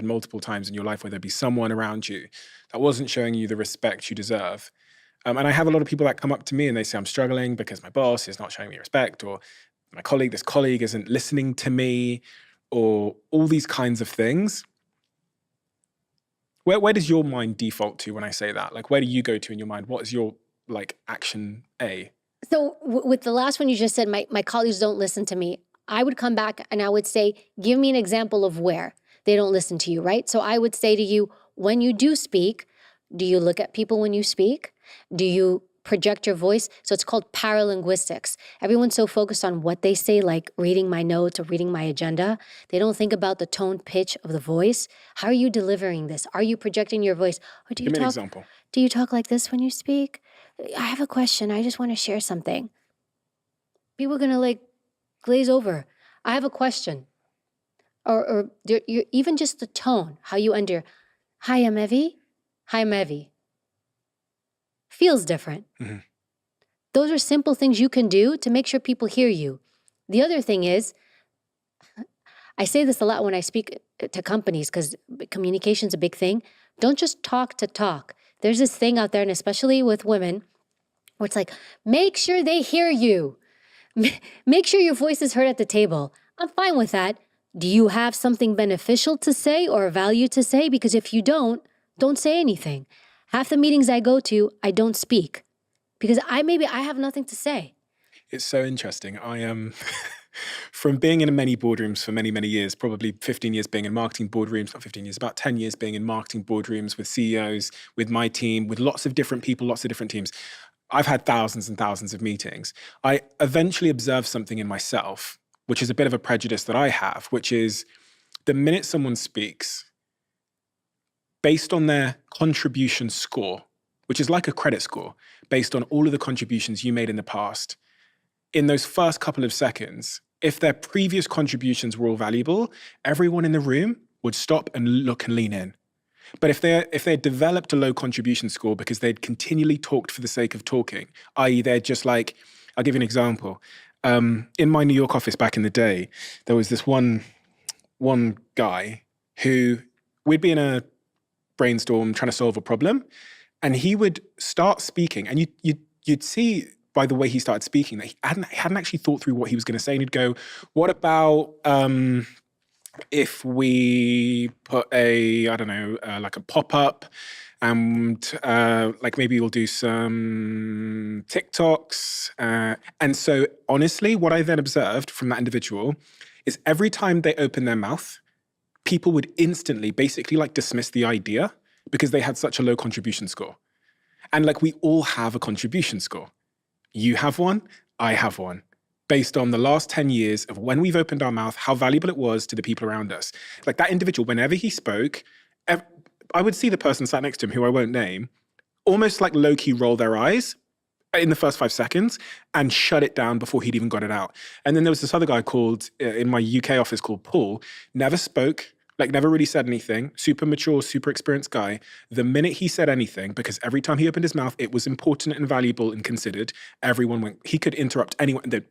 multiple times in your life where there'd be someone around you that wasn't showing you the respect you deserve. And I have a lot of people that come up to me and they say, I'm struggling because my boss is not showing me respect, or this colleague isn't listening to me, or all these kinds of things. Where does your mind default to when I say that? Like, where do you go to in your mind? What is your action A? So with the last one you just said, my colleagues don't listen to me. I would come back and I would say, give me an example of where they don't listen to you, right? So I would say to you, when you do speak, do you look at people when you speak? Do you project your voice? So it's called paralinguistics. Everyone's so focused on what they say, like reading my notes or reading my agenda. They don't think about the tone, pitch of the voice. How are you delivering this? Are you projecting your voice? Or do you Give me an talk, example. do you talk like this when you speak? I have a question. I just want to share something. People are going to glaze over. I have a question. Or you're, even just the tone, how you under, hi, I'm Evy. Hi, I'm Evy. Feels different. Mm-hmm. Those are simple things you can do to make sure people hear you. The other thing is, I say this a lot when I speak to companies because communication's a big thing. Don't just talk to talk. There's this thing out there, and especially with women, where it's like, make sure they hear you. Make sure your voice is heard at the table. I'm fine with that. Do you have something beneficial to say or value to say? Because if you don't say anything. Half the meetings I go to, I don't speak because I have nothing to say. It's so interesting. I am, from being in many boardrooms for many, many years, probably 15 years being in marketing boardrooms, not 15 years, about 10 years being in marketing boardrooms with CEOs, with my team, with lots of different people, lots of different teams. I've had thousands and thousands of meetings. I eventually observed something in myself, which is a bit of a prejudice that I have, which is the minute someone speaks, based on their contribution score, which is like a credit score, based on all of the contributions you made in the past, in those first couple of seconds, if their previous contributions were all valuable, everyone in the room would stop and look and lean in. But if they developed a low contribution score because they'd continually talked for the sake of talking, i.e. they're just like, I'll give you an example. In my New York office back in the day, there was this one guy who, we'd be in a brainstorm trying to solve a problem, and he would start speaking, and you'd see by the way he started speaking that he hadn't actually thought through what he was going to say, and he'd go, what about if we put like a pop-up, and maybe we'll do some TikToks. And so honestly, what I then observed from that individual is every time they opened their mouth, people would instantly basically dismiss the idea because they had such a low contribution score. And we all have a contribution score. You have one, I have one, based on the last 10 years of when we've opened our mouth, how valuable it was to the people around us. That individual, whenever he spoke, I would see the person sat next to him, who I won't name, almost low-key roll their eyes in the first 5 seconds and shut it down before he'd even got it out. And then there was this other guy called, in my UK office, called Paul, never spoke, never really said anything, super mature, super experienced guy. The minute he said anything, because every time he opened his mouth, it was important and valuable and considered, everyone went, he could interrupt anyone. The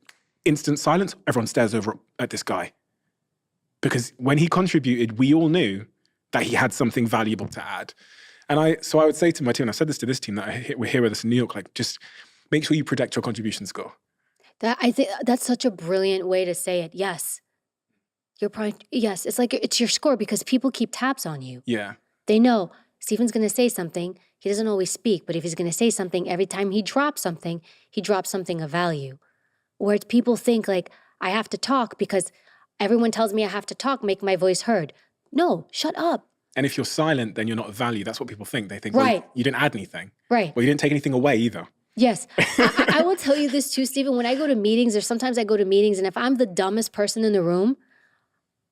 instant silence, everyone stares over at this guy. Because when he contributed, we all knew that he had something valuable to add. And so I would say to my team, and I said this to this team that we're here with us in New York, just make sure you protect your contribution score. I think that's such a brilliant way to say it. Yes. Yes, it's your score because people keep tabs on you. Yeah. They know Stephen's going to say something. He doesn't always speak, but if he's going to say something, every time he drops something of value. Whereas people think I have to talk because everyone tells me I have to talk, make my voice heard. No, shut up. And if you're silent, then you're not of value. That's what people think. They think, right. Well, you didn't add anything. Right. Well, you didn't take anything away either. Yes. I will tell you this too, Stephen. When I go to meetings, or sometimes I go to meetings, and if I'm the dumbest person in the room,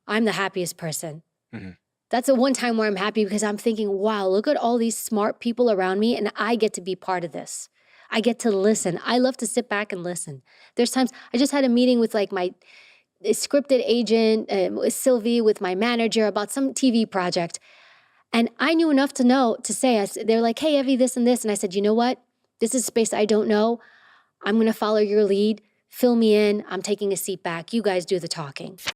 I'm the happiest person. Mm-hmm. That's the one time where I'm happy because I'm thinking, wow, look at all these smart people around me, and I get to be part of this. I get to listen. I love to sit back and listen. There's times, I just had a meeting with my scripted agent, Sylvie, with my manager about some TV project. And I knew enough to say, they're like, hey, Evy, this and this. And I said, you know what? This is space I don't know. I'm going to follow your lead. Fill me in. I'm taking a seat back. You guys do the talking.